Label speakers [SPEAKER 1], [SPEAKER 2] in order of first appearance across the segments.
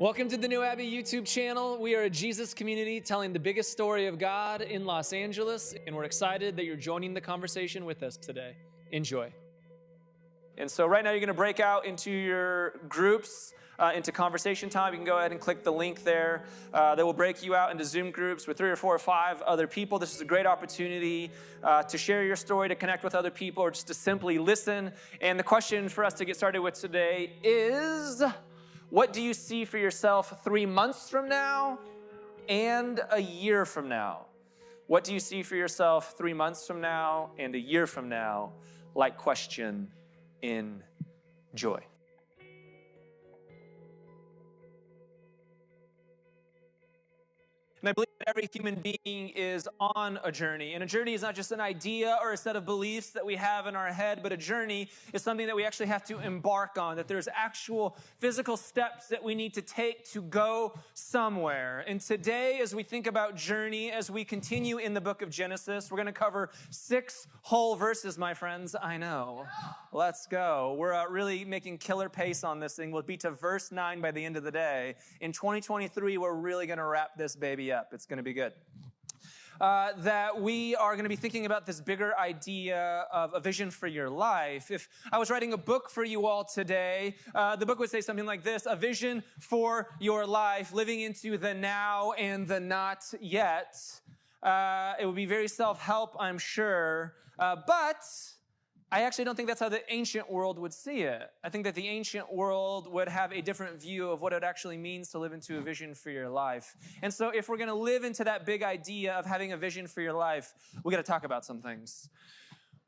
[SPEAKER 1] Welcome to the New Abbey YouTube channel. We are a Jesus community telling the biggest story of God in Los Angeles, and we're excited that you're joining the conversation with us today. Enjoy. And so right now you're going to break out into your groups, into conversation time. You can go ahead and click the link there. That will break you out into Zoom groups with 3 or 4 or 5 other people. This is a great opportunity to share your story, to connect with other people, or just to simply listen. And the question for us to get started with today is, what do you see for yourself 3 months from now and a year from now? What do you see for yourself 3 months from now and a year from now? Like question, enjoy. And I believe that every human being is on a journey. And a journey is not just an idea or a set of beliefs that we have in our head, but a journey is something that we actually have to embark on, that there's actual physical steps that we need to take to go somewhere. And today, as we think about journey, as we continue in the book of Genesis, we're going to cover 6 whole verses, my friends. I know. Let's go. We're really making killer pace on this thing. We'll be to verse 9 by the end of the day. In 2023, we're really going to wrap this baby up. It's going to be good. That we are going to be thinking about this bigger idea of a vision for your life. If I was writing a book for you all today, the book would say something like this: a vision for your life, living into the now and the not yet. It would be very self-help, I'm sure, but I actually don't think that's how the ancient world would see it. I think that the ancient world would have a different view of what it actually means to live into a vision for your life. And so if we're going to live into that big idea of having a vision for your life, we got to talk about some things.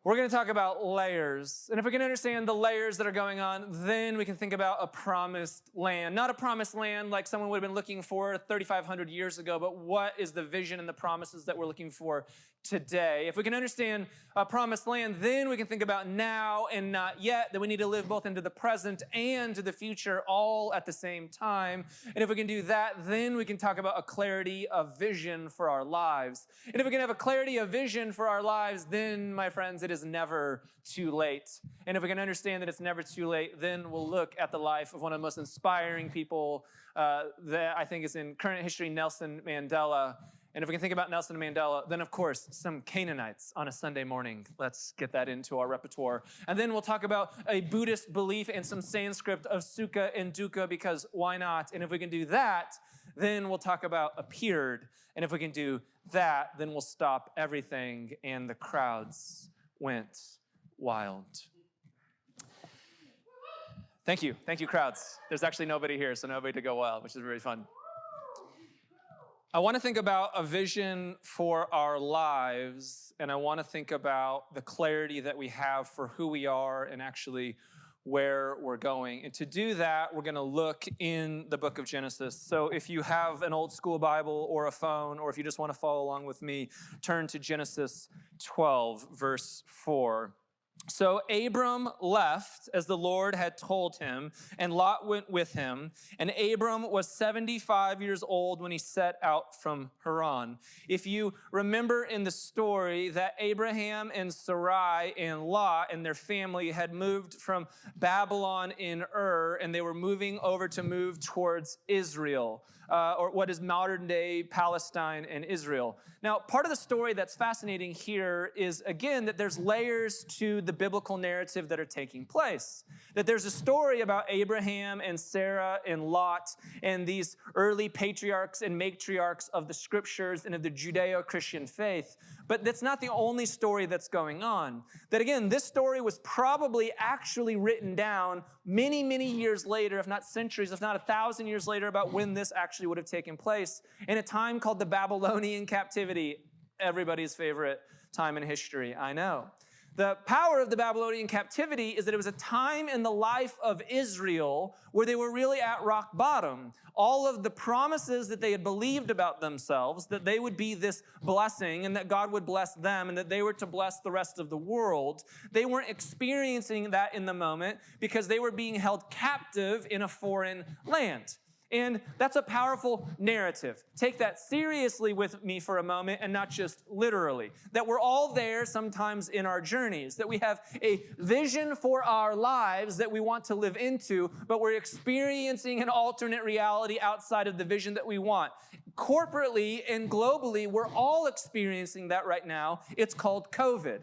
[SPEAKER 1] We're going to talk about layers. And if we can understand the layers that are going on, then we can think about a promised land. Not a promised land like someone would have been looking for 3,500 years ago, but what is the vision and the promises that we're looking for today? If we can understand a promised land, then we can think about now and not yet, that we need to live both into the present and to the future all at the same time. And if we can do that, then we can talk about a clarity of vision for our lives. And if we can have a clarity of vision for our lives, then, my friends, it is never too late. And if we can understand that it's never too late, then we'll look at the life of one of the most inspiring people that I think is in current history, Nelson Mandela. And if we can think about Nelson Mandela, then of course, some Canaanites on a Sunday morning. Let's get that into our repertoire. And then we'll talk about a Buddhist belief and some Sanskrit of sukha and dukkha, because why not? And if we can do that, then we'll talk about appeared. And if we can do that, then we'll stop everything. And the crowds went wild. Thank you, crowds. There's actually nobody here, so nobody to go wild, which is really fun. I want to think about a vision for our lives, and I want to think about the clarity that we have for who we are and actually where we're going. And to do that, we're going to look in the book of Genesis. So if you have an old school Bible or a phone, or if you just want to follow along with me, turn to Genesis 12, verse 4. So Abram left as the Lord had told him, and Lot went with him. And Abram was 75 years old when he set out from Haran. If you remember in the story that Abraham and Sarai and Lot and their family had moved from Babylon in Ur, and they were moving over to move towards Israel, or what is modern-day Palestine and Israel. Now, part of the story that's fascinating here is, again, that there's layers to the biblical narrative that are taking place. That there's a story about Abraham and Sarah and Lot and these early patriarchs and matriarchs of the scriptures and of the Judeo-Christian faith. But that's not the only story that's going on. That, again, this story was probably actually written down many, many years later, if not centuries, if not 1,000 years later, about when this actually would have taken place in a time called the Babylonian captivity. Everybody's favorite time in history, I know. The power of the Babylonian captivity is that it was a time in the life of Israel where they were really at rock bottom. All of the promises that they had believed about themselves, that they would be this blessing and that God would bless them and that they were to bless the rest of the world, they weren't experiencing that in the moment because they were being held captive in a foreign land. And that's a powerful narrative. Take that seriously with me for a moment and not just literally. That we're all there sometimes in our journeys, that we have a vision for our lives that we want to live into, but we're experiencing an alternate reality outside of the vision that we want. Corporately and globally, we're all experiencing that right now. It's called COVID.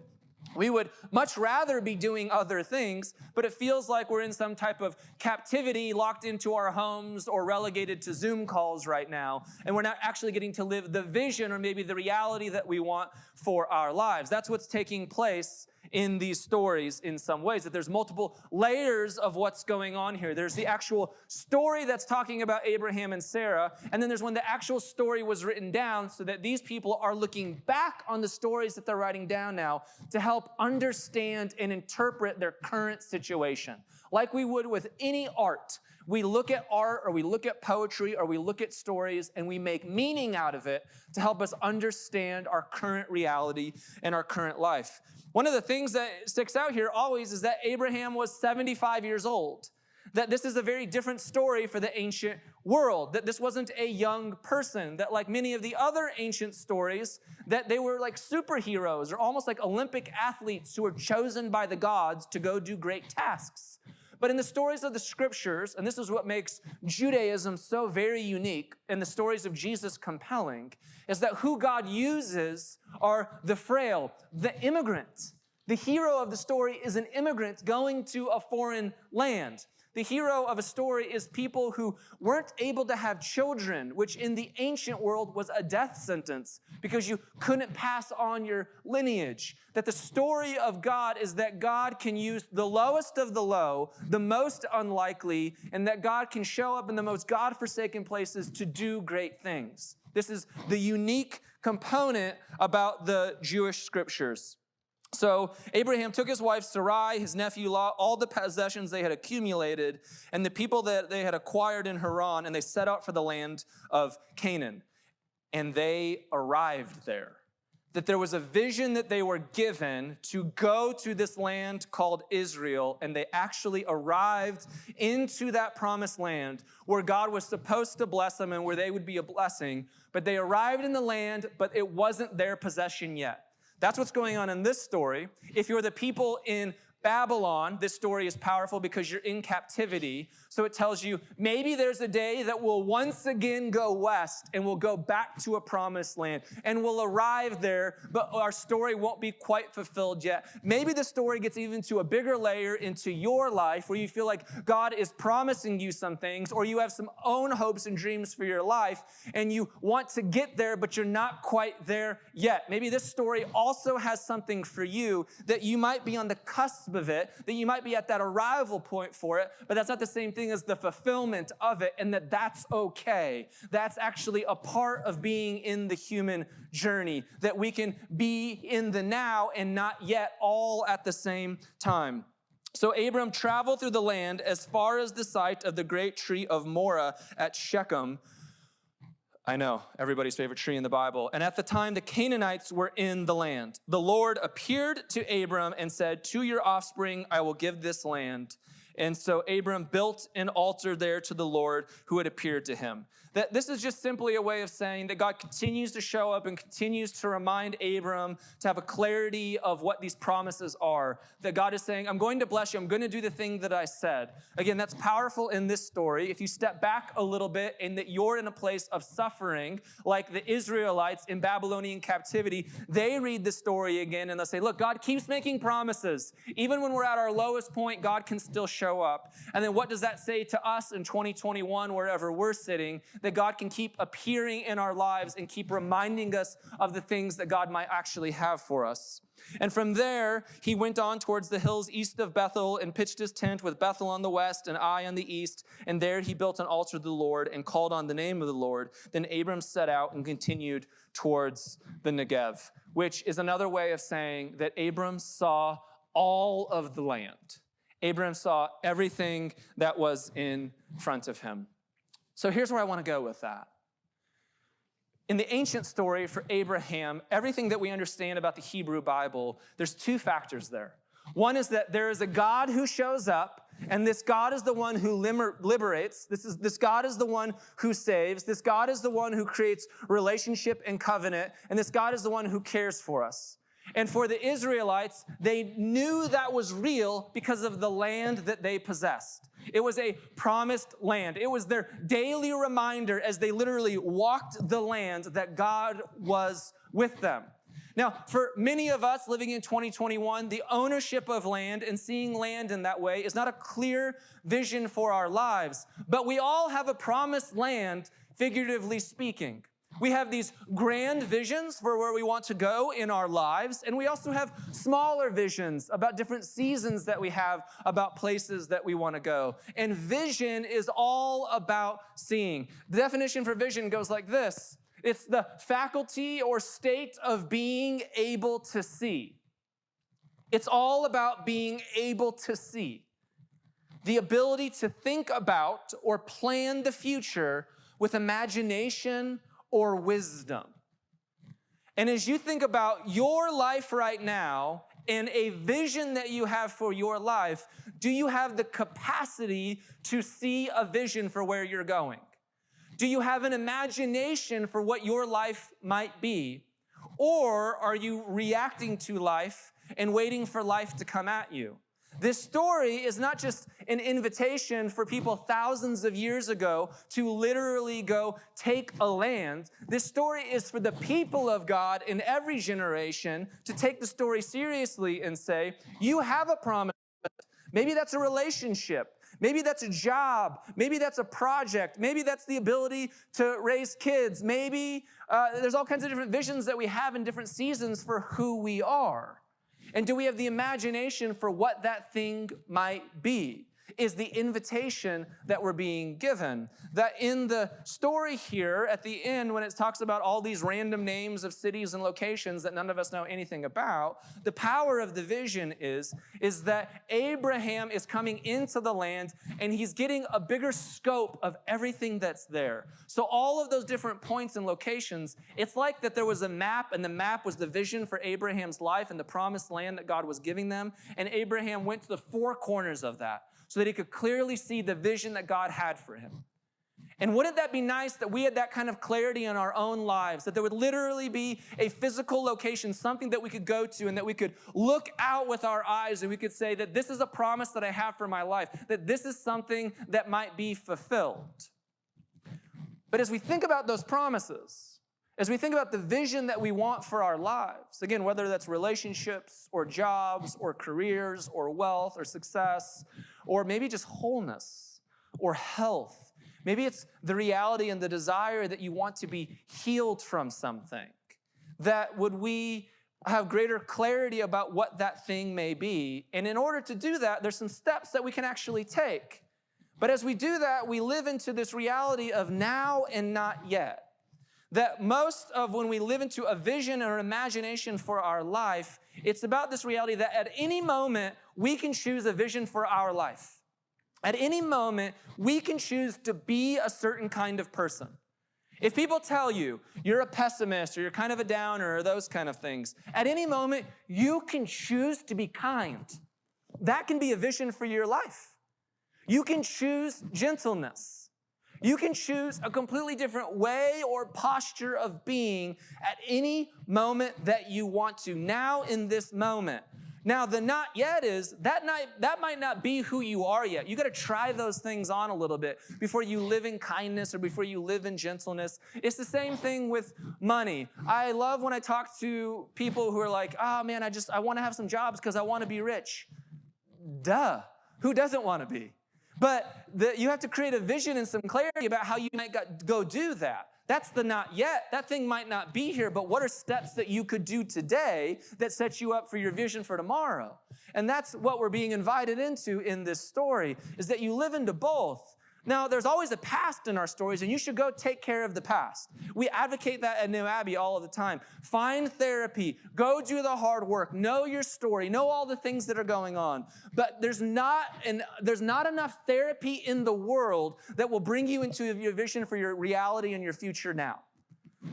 [SPEAKER 1] We would much rather be doing other things, but it feels like we're in some type of captivity, locked into our homes or relegated to Zoom calls right now, and we're not actually getting to live the vision or maybe the reality that we want for our lives. That's what's taking place in these stories in some ways, that there's multiple layers of what's going on here. There's the actual story that's talking about Abraham and Sarah, and then there's when the actual story was written down so that these people are looking back on the stories that they're writing down now to help understand and interpret their current situation. Like we would with any art. We look at art or we look at poetry or we look at stories and we make meaning out of it to help us understand our current reality and our current life. One of the things that sticks out here always is that Abraham was 75 years old. That this is a very different story for the ancient world. That this wasn't a young person. That like many of the other ancient stories, that they were like superheroes or almost like Olympic athletes who were chosen by the gods to go do great tasks. But in the stories of the scriptures, and this is what makes Judaism so very unique and the stories of Jesus compelling, is that who God uses are the frail, the immigrant. The hero of the story is an immigrant going to a foreign land. The hero of a story is people who weren't able to have children, which in the ancient world was a death sentence because you couldn't pass on your lineage. That the story of God is that God can use the lowest of the low, the most unlikely, and that God can show up in the most God-forsaken places to do great things. This is the unique component about the Jewish scriptures. So Abraham took his wife Sarai, his nephew Lot, all the possessions they had accumulated, and the people that they had acquired in Haran, and they set out for the land of Canaan. And they arrived there. That there was a vision that they were given to go to this land called Israel, and they actually arrived into that promised land where God was supposed to bless them and where they would be a blessing. But they arrived in the land, but it wasn't their possession yet. That's what's going on in this story. If you're the people in Babylon, this story is powerful because you're in captivity. So it tells you maybe there's a day that we'll once again go west and we'll go back to a promised land and we'll arrive there, but our story won't be quite fulfilled yet. Maybe the story gets even to a bigger layer into your life where you feel like God is promising you some things, or you have some own hopes and dreams for your life and you want to get there, but you're not quite there yet. Maybe this story also has something for you that you might be on the cusp of it, that you might be at that arrival point for it, but that's not the same thing as the fulfillment of it, and that's okay. That's actually a part of being in the human journey, that we can be in the now and not yet all at the same time. So Abram traveled through the land as far as the site of the great tree of Morah at Shechem. I know, everybody's favorite tree in the Bible. And at the time, the Canaanites were in the land. The Lord appeared to Abram and said, "To your offspring, I will give this land." And so Abram built an altar there to the Lord who had appeared to him. That this is just simply a way of saying that God continues to show up and continues to remind Abram to have a clarity of what these promises are. That God is saying, I'm going to bless you. I'm going to do the thing that I said. Again, that's powerful in this story. If you step back a little bit and that you're in a place of suffering, like the Israelites in Babylonian captivity, they read the story again and they'll say, look, God keeps making promises. Even when we're at our lowest point, God can still show up. And then what does that say to us in 2021, wherever we're sitting? That God can keep appearing in our lives and keep reminding us of the things that God might actually have for us. And from there, he went on towards the hills east of Bethel and pitched his tent with Bethel on the west and Ai on the east. And there he built an altar to the Lord and called on the name of the Lord. Then Abram set out and continued towards the Negev, which is another way of saying that Abram saw all of the land. Abram saw everything that was in front of him. So here's where I want to go with that. In the ancient story for Abraham, everything that we understand about the Hebrew Bible, there's two factors there. One is that there is a God who shows up, and this God is the one who liberates. This God is the one who saves. This God is the one who creates relationship and covenant, and this God is the one who cares for us. And for the Israelites, they knew that was real because of the land that they possessed. It was a promised land. It was their daily reminder as they literally walked the land that God was with them. Now, for many of us living in 2021, the ownership of land and seeing land in that way is not a clear vision for our lives. But we all have a promised land, figuratively speaking. We have these grand visions for where we want to go in our lives, and we also have smaller visions about different seasons that we have, about places that we want to go. And vision is all about seeing. The definition for vision goes like this. It's the faculty or state of being able to see. It's all about being able to see. The ability to think about or plan the future with imagination or wisdom. And as you think about your life right now and a vision that you have for your life, do you have the capacity to see a vision for where you're going? Do you have an imagination for what your life might be? Or are you reacting to life and waiting for life to come at you? This story is not just an invitation for people thousands of years ago to literally go take a land. This story is for the people of God in every generation to take the story seriously and say, you have a promise. Maybe that's a relationship. Maybe that's a job. Maybe that's a project. Maybe that's the ability to raise kids. Maybe there's all kinds of different visions that we have in different seasons for who we are. And do we have the imagination for what that thing might be? Is the invitation that we're being given. That in the story here at the end, when it talks about all these random names of cities and locations that none of us know anything about, the power of the vision is that Abraham is coming into the land and he's getting a bigger scope of everything that's there. So all of those different points and locations, it's like that there was a map, and the map was the vision for Abraham's life and the promised land that God was giving them. And Abraham went to the four corners of that, so that he could clearly see the vision that God had for him. And wouldn't that be nice that we had that kind of clarity in our own lives, that there would literally be a physical location, something that we could go to and that we could look out with our eyes and we could say that this is a promise that I have for my life, that this is something that might be fulfilled. But as we think about those promises, as we think about the vision that we want for our lives, again, whether that's relationships or jobs or careers or wealth or success, or maybe just wholeness or health. Maybe it's the reality and the desire that you want to be healed from something. That would we have greater clarity about what that thing may be? And in order to do that, there's some steps that we can actually take. But as we do that, we live into this reality of now and not yet. That most of when we live into a vision or imagination for our life, it's about this reality that at any moment, we can choose a vision for our life. At any moment, we can choose to be a certain kind of person. If people tell you you're a pessimist or you're kind of a downer or those kind of things, at any moment, you can choose to be kind. That can be a vision for your life. You can choose gentleness. You can choose a completely different way or posture of being at any moment that you want to, now in this moment. Now, the not yet is, that might not be who you are yet. You got to try those things on a little bit before you live in kindness or before you live in gentleness. It's the same thing with money. I love when I talk to people who are like, oh man, I want to have some jobs because I want to be rich. Duh. Who doesn't want to be? But you have to create a vision and some clarity about how you might go do that. That's the not yet. That thing might not be here, but what are steps that you could do today that sets you up for your vision for tomorrow? And that's what we're being invited into in this story, is that you live into both. Now, there's always a past in our stories, and you should go take care of the past. We advocate that at New Abbey all of the time. Find therapy. Go do the hard work. Know your story. Know all the things that are going on. But there's not enough therapy in the world that will bring you into your vision for your reality and your future now.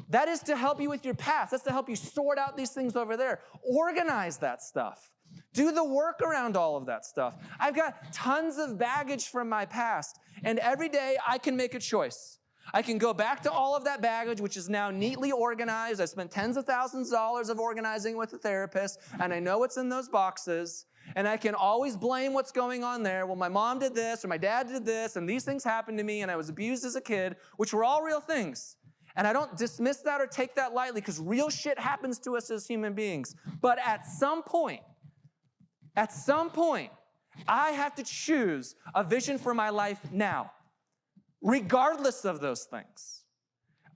[SPEAKER 1] That is to help you with your past. That's to help you sort out these things over there. Organize that stuff. Do the work around all of that stuff. I've got tons of baggage from my past, and every day I can make a choice. I can go back to all of that baggage, which is now neatly organized. I spent tens of thousands of dollars of organizing with a therapist, and I know what's in those boxes, and I can always blame what's going on there. Well, my mom did this, or my dad did this, and these things happened to me, and I was abused as a kid, which were all real things. And I don't dismiss that or take that lightly, because real shit happens to us as human beings. But at some point, I have to choose a vision for my life now, regardless of those things.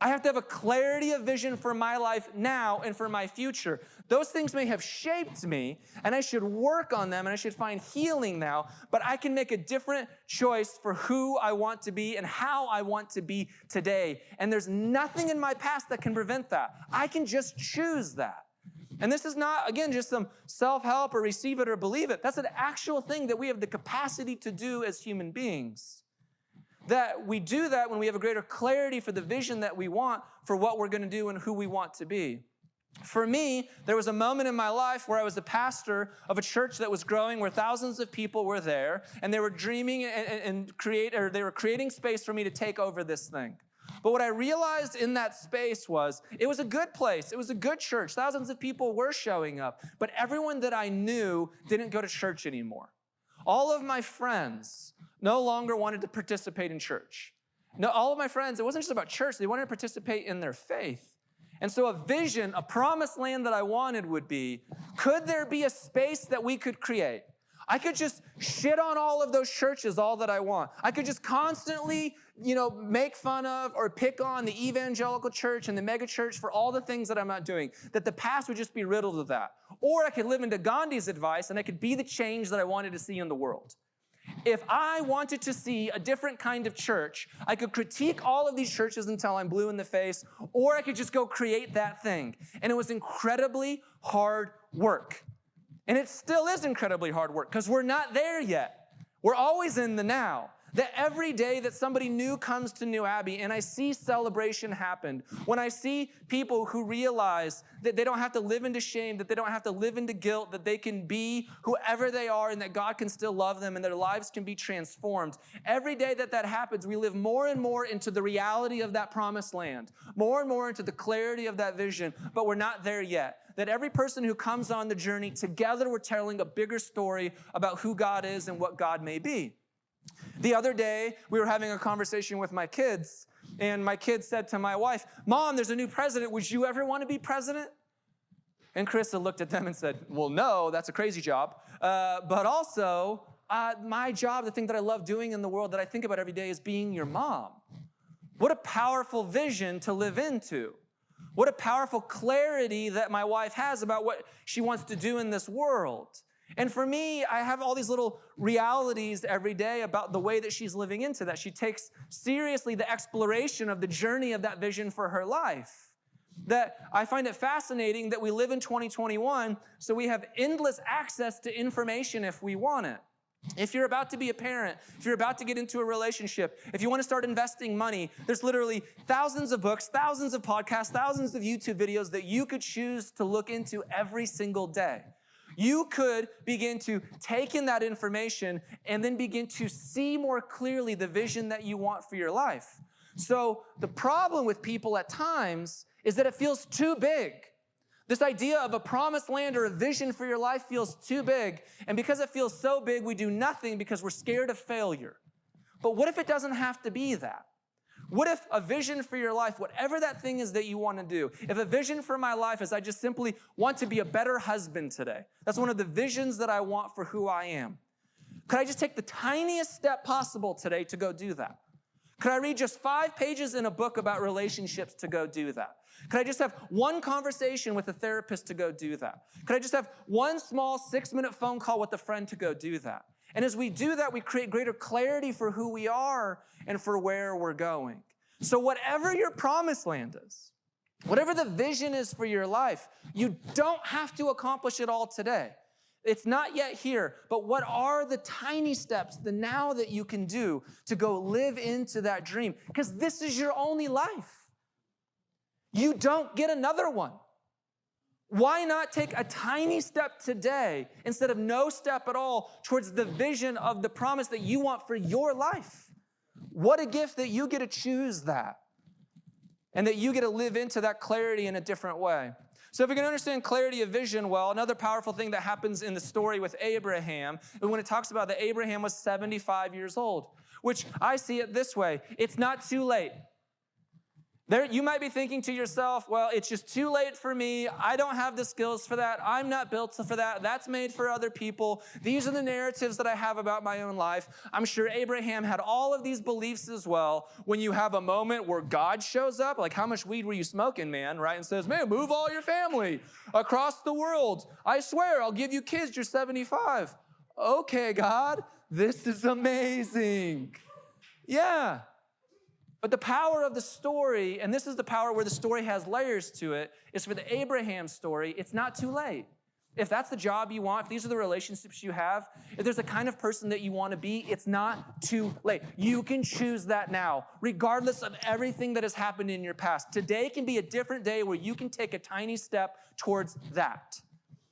[SPEAKER 1] I have to have a clarity of vision for my life now and for my future. Those things may have shaped me, and I should work on them, and I should find healing now, but I can make a different choice for who I want to be and how I want to be today. And there's nothing in my past that can prevent that. I can just choose that. And this is not, again, just some self-help or receive it or believe it. That's an actual thing that we have the capacity to do as human beings. That we do that when we have a greater clarity for the vision that we want for what we're going to do and who we want to be. For me, there was a moment in my life where I was the pastor of a church that was growing, where thousands of people were there, and they were dreaming they were creating space for me to take over this thing. But what I realized in that space was, it was a good place. It was a good church. Thousands of people were showing up. But everyone that I knew didn't go to church anymore. All of my friends no longer wanted to participate in church. No, all of my friends, it wasn't just about church. They wanted to participate in their faith. And so a vision, a promised land that I wanted would be, could there be a space that we could create? I could just shit on all of those churches all that I want. I could just constantly, make fun of or pick on the evangelical church and the mega church for all the things that I'm not doing, that the past would just be riddled with that. Or I could live into Gandhi's advice and I could be the change that I wanted to see in the world. If I wanted to see a different kind of church, I could critique all of these churches until I'm blue in the face, or I could just go create that thing. And it was incredibly hard work. And it still is incredibly hard work because we're not there yet. We're always in the now. That every day that somebody new comes to New Abbey and I see celebration happen, when I see people who realize that they don't have to live into shame, that they don't have to live into guilt, that they can be whoever they are and that God can still love them and their lives can be transformed. Every day that that happens, we live more and more into the reality of that promised land, more and more into the clarity of that vision, but we're not there yet. That every person who comes on the journey, together we're telling a bigger story about who God is and what God may be. The other day, we were having a conversation with my kids, and my kids said to my wife, "Mom, there's a new president. Would you ever want to be president?" And Krista looked at them and said, "Well, no, that's a crazy job. But also, my job, the thing that I love doing in the world that I think about every day is being your mom." What a powerful vision to live into. What a powerful clarity that my wife has about what she wants to do in this world. And for me, I have all these little realities every day about the way that she's living into that. She takes seriously the exploration of the journey of that vision for her life. That I find it fascinating that we live in 2021, so we have endless access to information if we want it. If you're about to be a parent, if you're about to get into a relationship, if you want to start investing money, there's literally thousands of books, thousands of podcasts, thousands of YouTube videos that you could choose to look into every single day. You could begin to take in that information and then begin to see more clearly the vision that you want for your life. So the problem with people at times is that it feels too big. This idea of a promised land or a vision for your life feels too big. And because it feels so big, we do nothing because we're scared of failure. But what if it doesn't have to be that? What if a vision for your life, whatever that thing is that you want to do, if a vision for my life is I just simply want to be a better husband today. That's one of the visions that I want for who I am. Could I just take the tiniest step possible today to go do that? Could I read just 5 pages in a book about relationships to go do that? Could I just have one conversation with a therapist to go do that? Could I just have one small 6-minute phone call with a friend to go do that? And as we do that, we create greater clarity for who we are and for where we're going. So whatever your promised land is, whatever the vision is for your life, you don't have to accomplish it all today. It's not yet here, but what are the tiny steps, the now that you can do to go live into that dream? Because this is your only life. You don't get another one. Why not take a tiny step today instead of no step at all towards the vision of the promise that you want for your life? What a gift that you get to choose that and that you get to live into that clarity in a different way. So if we can understand clarity of vision well, another powerful thing that happens in the story with Abraham, and when it talks about that Abraham was 75 years old, which I see it this way, it's not too late. You might be thinking to yourself, well, it's just too late for me. I don't have the skills for that. I'm not built for that. That's made for other people. These are the narratives that I have about my own life. I'm sure Abraham had all of these beliefs as well. When you have a moment where God shows up, like how much weed were you smoking, man, right? And says, man, move all your family across the world. I swear, I'll give you kids. You're 75. Okay, God, this is amazing. Yeah. But the power of the story, and this is the power where the story has layers to it, is for the Abraham story, it's not too late. If that's the job you want, if these are the relationships you have, if there's the kind of person that you want to be, it's not too late. You can choose that now, regardless of everything that has happened in your past. Today can be a different day where you can take a tiny step towards that.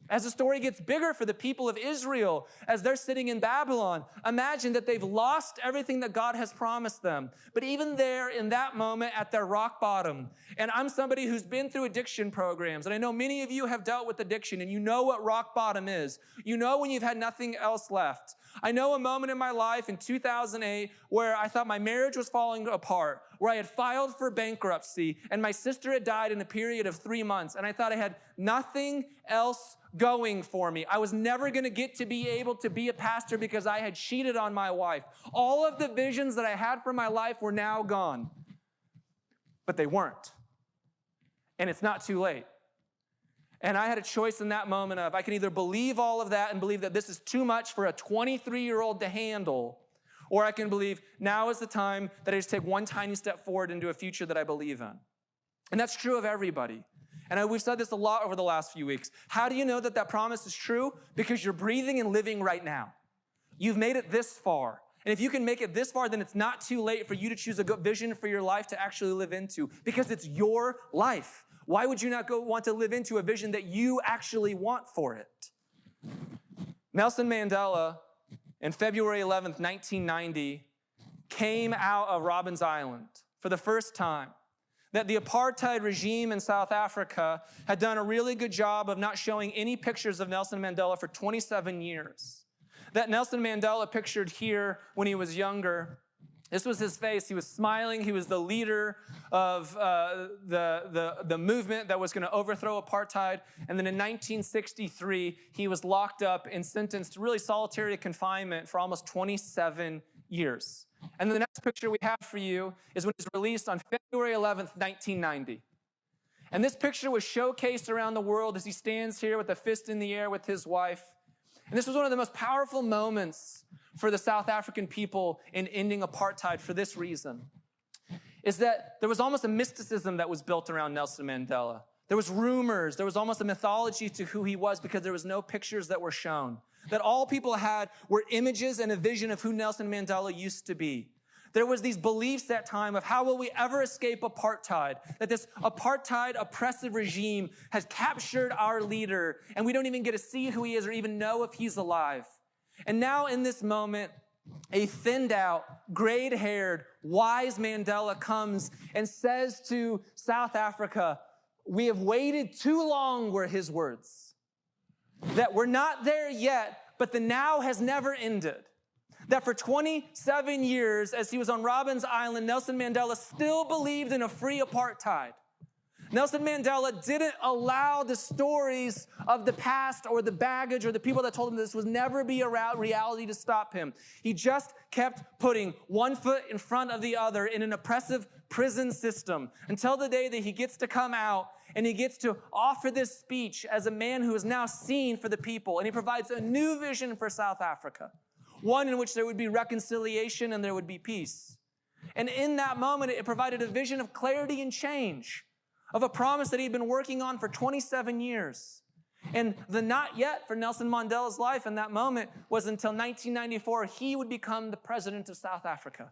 [SPEAKER 1] As the story gets bigger for the people of Israel, as they're sitting in Babylon, imagine that they've lost everything that God has promised them. But even there, in that moment, at their rock bottom, and I'm somebody who's been through addiction programs, and I know many of you have dealt with addiction, and you know what rock bottom is. You know when you've had nothing else left. I know a moment in my life in 2008 where I thought my marriage was falling apart, where I had filed for bankruptcy, and my sister had died in a period of 3 months, and I thought I had nothing else going for me. I was never going to get to be able to be a pastor because I had cheated on my wife. All of the visions that I had for my life were now gone. But they weren't. And it's not too late. And I had a choice in that moment of I can either believe all of that and believe that this is too much for a 23-year-old to handle, or I can believe now is the time that I just take one tiny step forward into a future that I believe in. And that's true of everybody. And we've said this a lot over the last few weeks. How do you know that that promise is true? Because you're breathing and living right now. You've made it this far. And if you can make it this far, then it's not too late for you to choose a good vision for your life to actually live into, because it's your life. Why would you not want to live into a vision that you actually want for it? Nelson Mandela, in February 11th, 1990, came out of Robben Island for the first time. That the apartheid regime in South Africa had done a really good job of not showing any pictures of Nelson Mandela for 27 years. That Nelson Mandela pictured here when he was younger, this was his face. He was smiling. He was the leader of the movement that was going to overthrow apartheid. And then in 1963, he was locked up and sentenced to really solitary confinement for almost 27 years. And then the next picture we have for you is when he's released on February 11th, 1990. And this picture was showcased around the world as he stands here with a fist in the air with his wife. And this was one of the most powerful moments for the South African people in ending apartheid for this reason, is that there was almost a mysticism that was built around Nelson Mandela. There was rumors, there was almost a mythology to who he was because there was no pictures that were shown. That all people had were images and a vision of who Nelson Mandela used to be. There was these beliefs that time of how will we ever escape apartheid? That this apartheid oppressive regime has captured our leader and we don't even get to see who he is or even know if he's alive. And now in this moment, a thinned out, grayed-haired, wise Mandela comes and says to South Africa, "We have waited too long," were his words. That we're not there yet, but the now has never ended. That for 27 years, as he was on Robben Island, Nelson Mandela still believed in a free apartheid. Nelson Mandela didn't allow the stories of the past or the baggage or the people that told him this would never be a reality to stop him. He just kept putting one foot in front of the other in an oppressive prison system until the day that he gets to come out and he gets to offer this speech as a man who is now seen for the people. And he provides a new vision for South Africa, one in which there would be reconciliation and there would be peace. And in that moment, it provided a vision of clarity and change, of a promise that he'd been working on for 27 years. And the not yet for Nelson Mandela's life in that moment was until 1994, he would become the president of South Africa.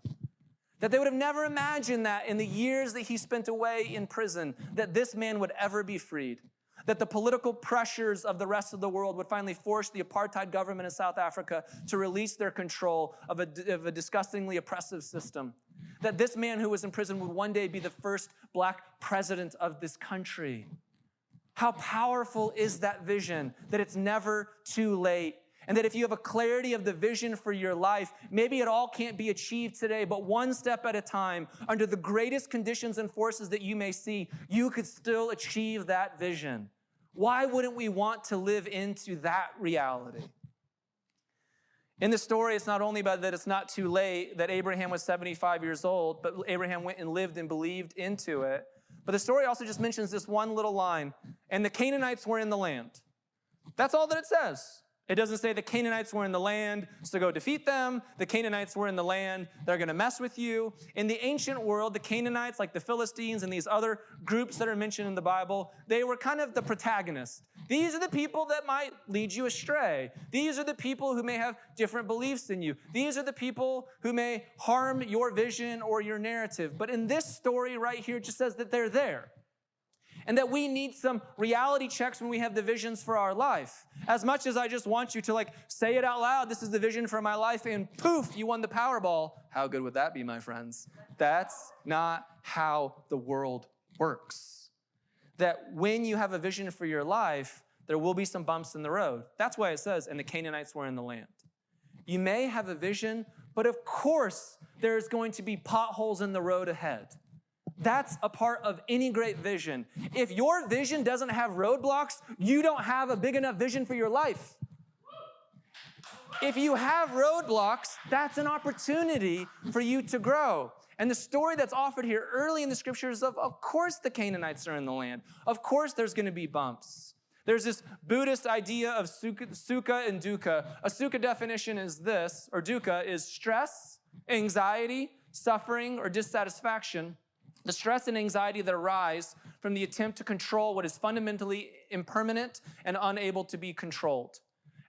[SPEAKER 1] That they would have never imagined that in the years that he spent away in prison, that this man would ever be freed. that the political pressures of the rest of the world would finally force the apartheid government in South Africa to release their control of a disgustingly oppressive system. That this man who was in prison would one day be the first black president of this country. How powerful is that vision, that it's never too late? And that if you have a clarity of the vision for your life, maybe it all can't be achieved today, but one step at a time, under the greatest conditions and forces that you may see, you could still achieve that vision. Why wouldn't we want to live into that reality? In the story, it's not only about that it's not too late, that Abraham was 75 years old, but Abraham went and lived and believed into it. But the story also just mentions this one little line, and the Canaanites were in the land. That's all that it says. It doesn't say the Canaanites were in the land, so go defeat them. The Canaanites were in the land, they're going to mess with you. In the ancient world, the Canaanites, like the Philistines and these other groups that are mentioned in the Bible, they were kind of the protagonists. These are the people that might lead you astray. These are the people who may have different beliefs than you. These are the people who may harm your vision or your narrative. But in this story right here, it just says that they're there. And that we need some reality checks when we have the visions for our life. As much as I just want you to say it out loud, this is the vision for my life, and poof, you won the Powerball. How good would that be, my friends? That's not how the world works. That when you have a vision for your life, there will be some bumps in the road. That's why it says, and the Canaanites were in the land. You may have a vision, but of course, there's going to be potholes in the road ahead. That's a part of any great vision. If your vision doesn't have roadblocks, you don't have a big enough vision for your life. If you have roadblocks, that's an opportunity for you to grow. And the story that's offered here early in the scriptures of course the Canaanites are in the land. Of course there's going to be bumps. There's this Buddhist idea of sukha and dukkha. A sukha definition is this, or dukkha is stress, anxiety, suffering, or dissatisfaction. The stress and anxiety that arise from the attempt to control what is fundamentally impermanent and unable to be controlled.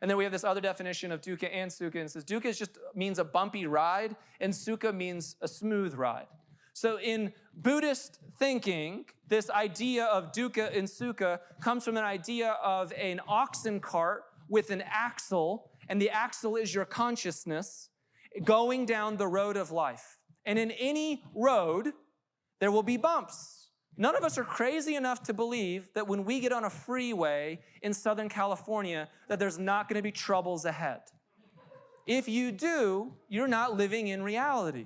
[SPEAKER 1] And then we have this other definition of dukkha and sukha, and it says dukkha means a bumpy ride, and sukha means a smooth ride. So in Buddhist thinking, this idea of dukkha and sukha comes from an idea of an oxen cart with an axle, and the axle is your consciousness going down the road of life. And in any road, there will be bumps. None of us are crazy enough to believe that when we get on a freeway in Southern California, that there's not going to be troubles ahead. If you do, you're not living in reality.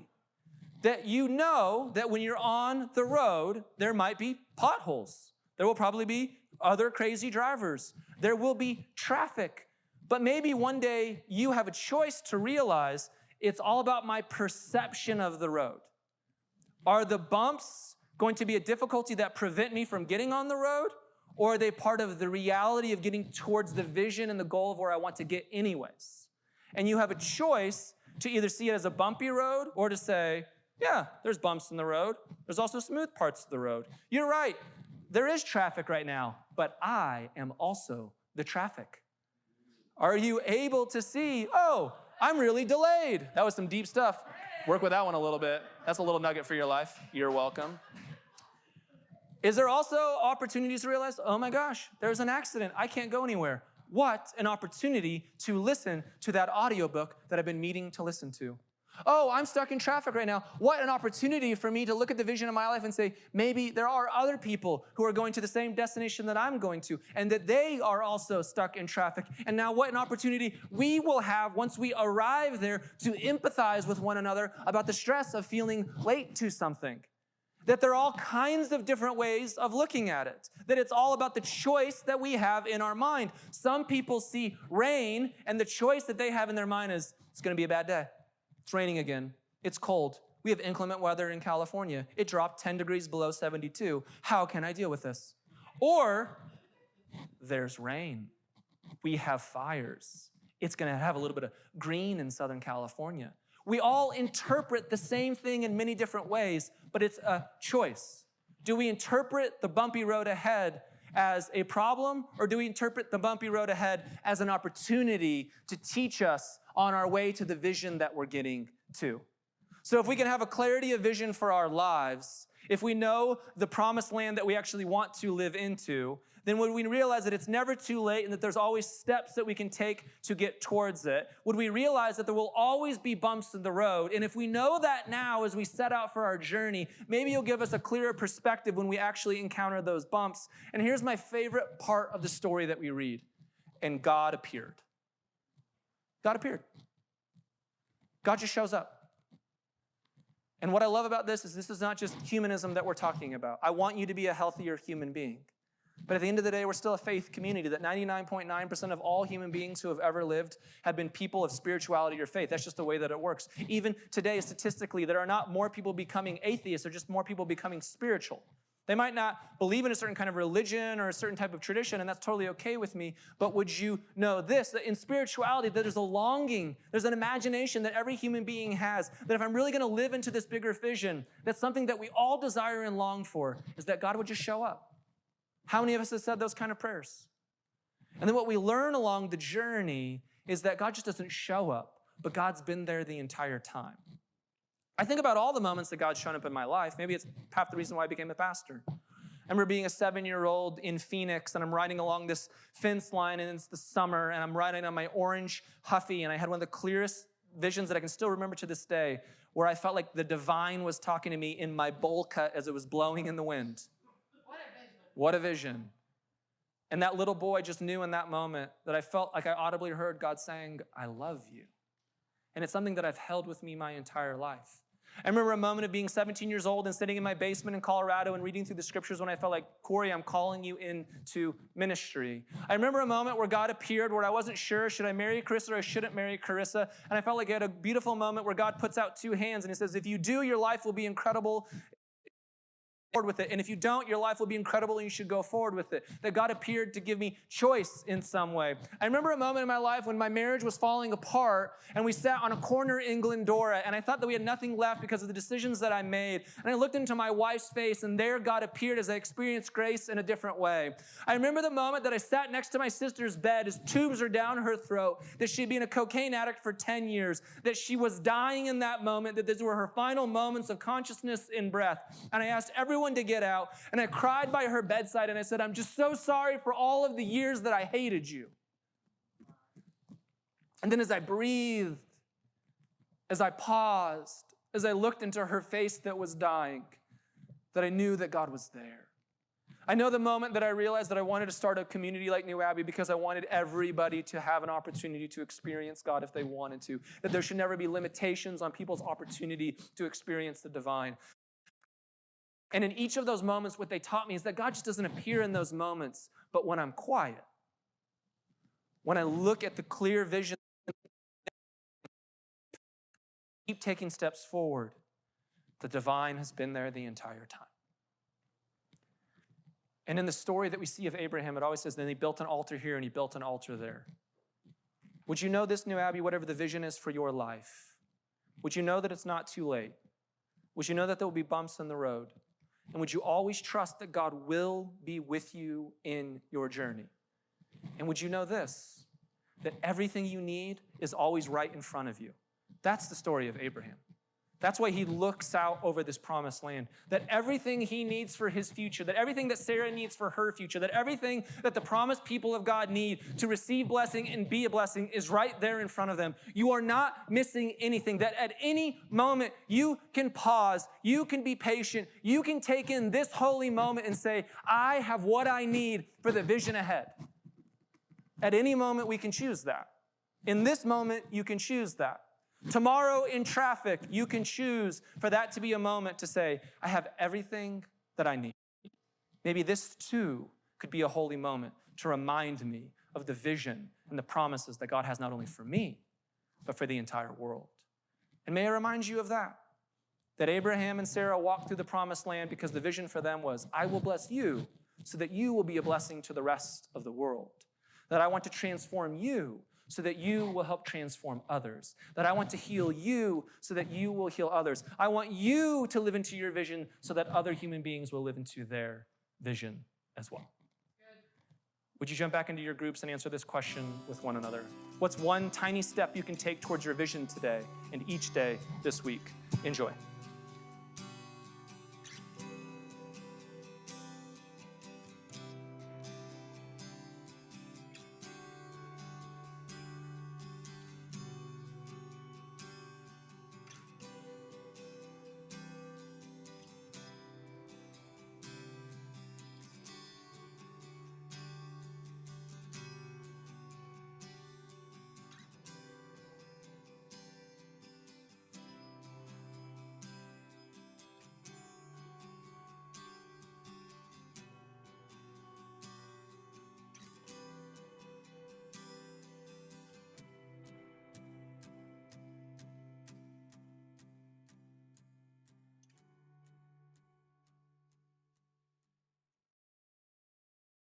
[SPEAKER 1] That you know that when you're on the road, there might be potholes. There will probably be other crazy drivers. There will be traffic. But maybe one day you have a choice to realize it's all about my perception of the road. Are the bumps going to be a difficulty that prevent me from getting on the road? Or are they part of the reality of getting towards the vision and the goal of where I want to get anyways? And you have a choice to either see it as a bumpy road or to say, yeah, there's bumps in the road. There's also smooth parts of the road. You're right. There is traffic right now, but I am also the traffic. Are you able to see, oh, I'm really delayed? That was some deep stuff. Work with that one a little bit. That's a little nugget for your life. You're welcome. Is there also opportunities to realize, oh my gosh, there's an accident. I can't go anywhere. What an opportunity to listen to that audiobook that I've been meaning to listen to. Oh, I'm stuck in traffic right now. What an opportunity for me to look at the vision of my life and say, maybe there are other people who are going to the same destination that I'm going to, and that they are also stuck in traffic. And now what an opportunity we will have once we arrive there to empathize with one another about the stress of feeling late to something. That there are all kinds of different ways of looking at it. That it's all about the choice that we have in our mind. Some people see rain, and the choice that they have in their mind is, it's going to be a bad day. It's raining again. It's cold. We have inclement weather in California. It dropped 10 degrees below 72. How can I deal with this? Or there's rain. We have fires. It's going to have a little bit of green in Southern California. We all interpret the same thing in many different ways, but it's a choice. Do we interpret the bumpy road ahead as a problem, or do we interpret the bumpy road ahead as an opportunity to teach us on our way to the vision that we're getting to? So if we can have a clarity of vision for our lives, if we know the promised land that we actually want to live into, then would we realize that it's never too late and that there's always steps that we can take to get towards it? Would we realize that there will always be bumps in the road? And if we know that now as we set out for our journey, maybe you'll give us a clearer perspective when we actually encounter those bumps. And here's my favorite part of the story that we read. And God appeared. God appeared. God just shows up. And what I love about this is not just humanism that we're talking about. I want you to be a healthier human being. But at the end of the day, we're still a faith community that 99.9% of all human beings who have ever lived have been people of spirituality or faith. That's just the way that it works. Even today, statistically, there are not more people becoming atheists, there are just more people becoming spiritual. They might not believe in a certain kind of religion or a certain type of tradition, and that's totally okay with me. But would you know this, that in spirituality, that there's a longing, there's an imagination that every human being has, that if I'm really going to live into this bigger vision, that's something that we all desire and long for, is that God would just show up. How many of us have said those kind of prayers? And then what we learn along the journey is that God just doesn't show up, but God's been there the entire time. I think about all the moments that God's shown up in my life. Maybe it's half the reason why I became a pastor. I remember being a 7-year-old in Phoenix, and I'm riding along this fence line, and it's the summer, and I'm riding on my orange Huffy, and I had one of the clearest visions that I can still remember to this day, where I felt like the divine was talking to me in my bowl cut as it was blowing in the wind. What a vision. And that little boy just knew in that moment that I felt like I audibly heard God saying, I love you. And it's something that I've held with me my entire life. I remember a moment of being 17 years old and sitting in my basement in Colorado and reading through the scriptures when I felt like, Corey, I'm calling you into ministry. I remember a moment where God appeared where I wasn't sure, should I marry Carissa or I shouldn't marry Carissa? And I felt like I had a beautiful moment where God puts out 2 hands and he says, if you do, your life will be incredible. Forward with it. And if you don't, your life will be incredible and you should go forward with it. That God appeared to give me choice in some way. I remember a moment in my life when my marriage was falling apart and we sat on a corner in Glendora and I thought that we had nothing left because of the decisions that I made. And I looked into my wife's face and there God appeared as I experienced grace in a different way. I remember the moment that I sat next to my sister's bed as tubes are down her throat, that she'd been a cocaine addict for 10 years, that she was dying in that moment, that these were her final moments of consciousness and breath. And I asked everyone to get out, and I cried by her bedside, and I said, I'm just so sorry for all of the years that I hated you. And then as I breathed, as I paused, as I looked into her face that was dying, that I knew that God was there. I know the moment that I realized that I wanted to start a community like New Abbey because I wanted everybody to have an opportunity to experience God if they wanted to, that there should never be limitations on people's opportunity to experience the divine. And in each of those moments, what they taught me is that God just doesn't appear in those moments, but when I'm quiet, when I look at the clear vision, keep taking steps forward, the divine has been there the entire time. And in the story that we see of Abraham, it always says, then he built an altar here and he built an altar there. Would you know this, New Abbey, whatever the vision is for your life? Would you know that it's not too late? Would you know that there will be bumps in the road? And would you always trust that God will be with you in your journey? And would you know this, that everything you need is always right in front of you? That's the story of Abraham. That's why he looks out over this promised land, that everything he needs for his future, that everything that Sarah needs for her future, that everything that the promised people of God need to receive blessing and be a blessing is right there in front of them. You are not missing anything, that at any moment you can pause, you can be patient, you can take in this holy moment and say, I have what I need for the vision ahead. At any moment we can choose that. In this moment, you can choose that. Tomorrow in traffic, you can choose for that to be a moment to say, I have everything that I need. Maybe this too could be a holy moment to remind me of the vision and the promises that God has not only for me, but for the entire world. And may I remind you of that Abraham and Sarah walked through the promised land because the vision for them was, I will bless you so that you will be a blessing to the rest of the world. That I want to transform you so that you will help transform others. That I want to heal you so that you will heal others. I want you to live into your vision so that other human beings will live into their vision as well. Good. Would you jump back into your groups and answer this question with one another? What's one tiny step you can take towards your vision today and each day this week? Enjoy.